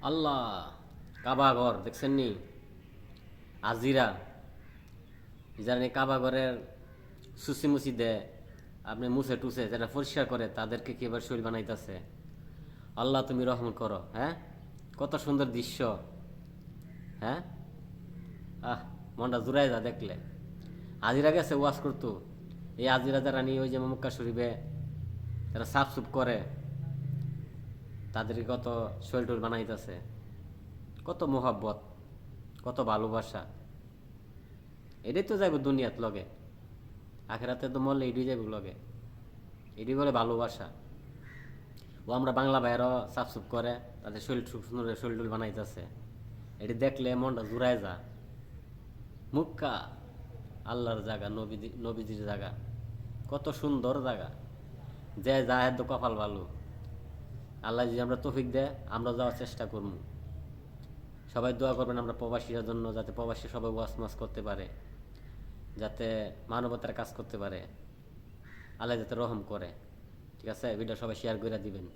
আল্লাহ, কাবা ঘর দেখছেন নি? আজিরা যারা নি কাবা ঘরের সুসি মুসি দেয়, আপনি মুছে টুসে যারা পরিষ্কার করে তাদেরকে কি এবার শরীর বানাইতেছে। আল্লাহ তুমি রহম করো। হ্যাঁ, কত সুন্দর দৃশ্য। হ্যাঁ, আহ, মনটা জুড়াই যা দেখলে। আজিরা গেছে ওয়াজ করতো, এই আজিরা যারা নিয়ে ওই যে মক্কা শরীফে যারা সাফ সুফ করে তাদেরকে কত শরীর টুল বানাইতেছে, কত মোহাব্বত, কত ভালোবাসা। এটাই তো যাইব দুনিয়াত লগে, আখেরাতে তো মরলে এটাই যাইব লগে। এটি বলে ভালোবাসা। ও আমরা বাংলা ভাইয়েরও সাফসুফ করে, তাদের শরীর খুব সুন্দর শরীর টুল বানাইতেছে। এটি দেখলে মনটা জুড়ায় যা। মুক্কা আল্লাহর জায়গা, নবীজির জায়গা, কত সুন্দর জায়গা। যে যায় তো কপাল ভালো। আল্লাহ যদি আমরা তৌফিক দেয় আমরা যাওয়ার চেষ্টা করবো। সবাই দোয়া করবেন আমরা প্রবাসীর জন্য, যাতে প্রবাসী সবাই ওয়াজ মাস করতে পারে, যাতে মানবতার কাজ করতে পারে, আল্লাহ যাতে রহম করে। ঠিক আছে, ভিডিও সবাই শেয়ার করে দিবেন।